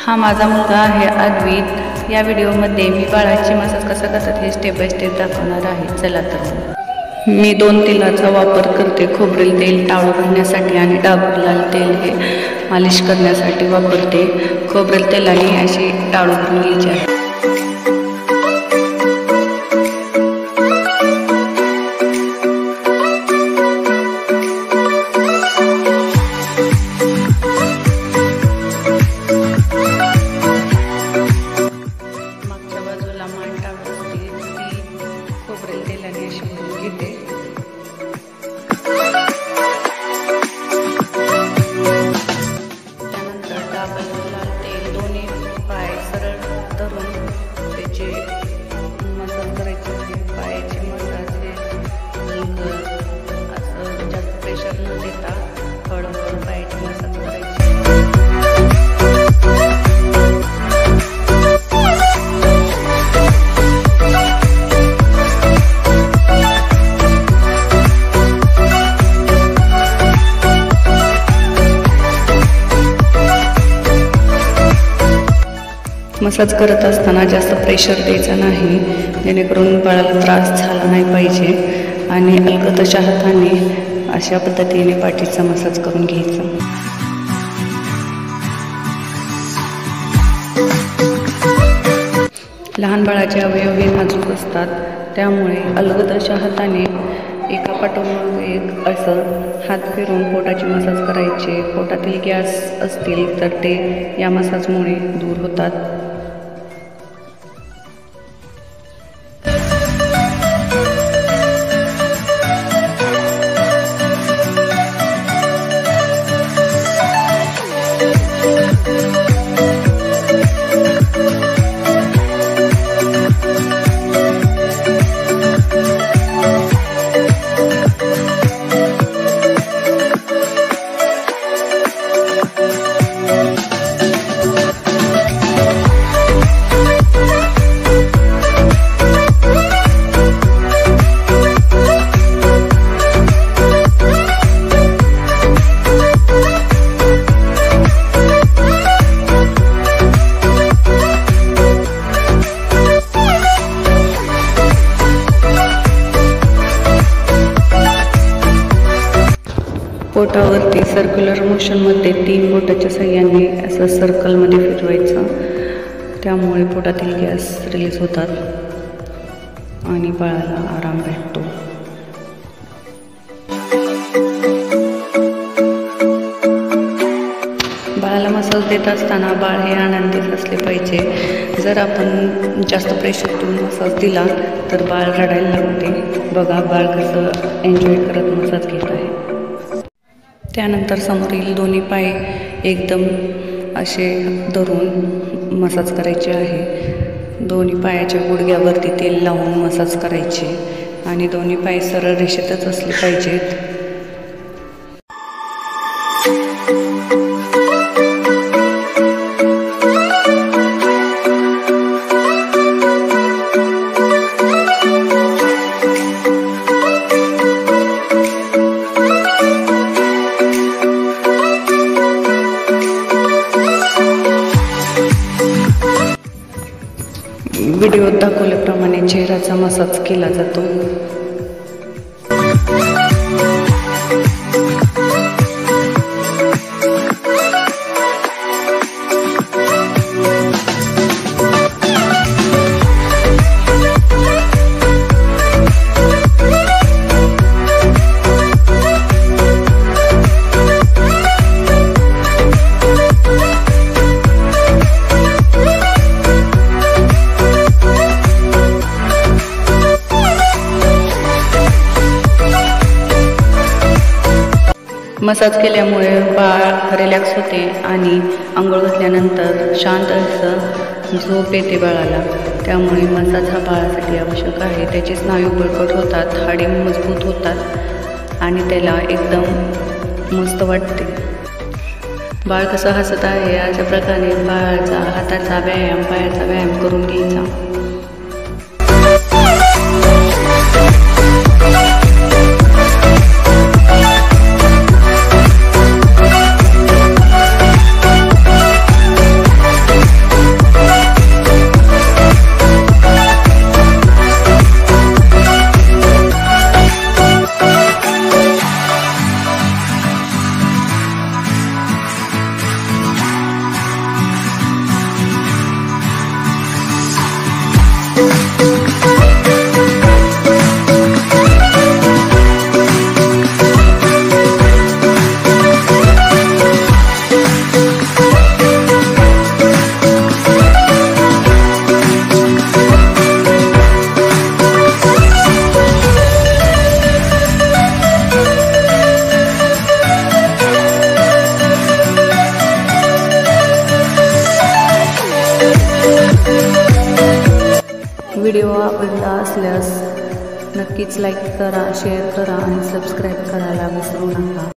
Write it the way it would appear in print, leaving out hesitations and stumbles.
हा माझा मुलगा आहे अद्वित। या व्हिडिओमध्ये मी बाळाची मसाज कसा करतात हे स्टेप बाय स्टेप दाखवणार आहे। चला तर मी 2 तेलाचा वापर करते। खोबरेल तेल टाळू घालण्यासाठी आणि डाबर लाल तेल हे मालिश करण्यासाठी वापरते। खोबरेल तेलाने अशी टाळू घालून घ्यायची आहे। खोबरेल तेलाने अशी भरून घेते। त्यानंतर डाबर लाल तेल दोन्ही पाय सरळ धरून त्याचे मसाज करायचे आहे। पायाचे मसाज हे असं जास्त प्रेशर न देता हळूहळू पायाची मसाज करायची। मसाज करत असताना जास्त प्रेशर द्यायचं नाही, जेणेकरून बाळाला त्रास झाला नाही पाहिजे। आणि अलगदच्या हाताने अशा पद्धतीने पाठीचा मसाज करून घ्यायचा। लहान बाळाचे अवयव हे नाजूक असतात, त्यामुळे अलगदच्या हाताने एका पाठोपाठ एक असं हात फिरून पोटाची मसाज करायचे। पोटातील गॅस असतील तर ते या मसाजमुळे दूर होतात। पोटावरती सर्क्युलर मोशनमध्ये 3 बोटाच्या साहाय्याने असं सर्कलमध्ये फिरवायचं, त्यामुळे पोटातील गॅस रिलीज होतात आणि बाळाला आराम भेटतो। बाळाला मसाज देत असताना बाळ हे आनंदित असले पाहिजे। जर आपण जास्त प्रेशर देऊन मसाज दिला तर बाळ रडायला लागते। बघा बाळ कसं एन्जॉय करत मसाज घेत आहे। त्यानंतर समोरील दोन्ही पाय एकदम असे धरून मसाज करायचे आहे। दोन्ही पायाच्या गुडघ्यावरती तेल लावून मसाज करायचे आणि दोन्ही पाय सरळ रेषेतच असले पाहिजेत। व्हिडिओत दाखवल्याप्रमाणे चेहऱ्याचा मसाज केला जातो। मसाज केल्यामुळे बाळ रिलॅक्स होते आणि अंघोळ घातल्यानंतर शांत असं झोप येते बाळाला। त्यामुळे मसाज हा बाळासाठी आवश्यक आहे। त्याचे स्नायू बळकट होतात, हाडे मजबूत होतात आणि त्याला एकदम मस्त वाटते। बाळ कसं हसत आहे अशा प्रकारे बाळाचा हाताचा व्यायाम, पायाचा व्यायाम करून घ्यायचा। व्हिडिओ आवडला असल्यास नक्कीच लाईक करा, शेअर करा आणि सबस्क्राईब करायला विसरू नका.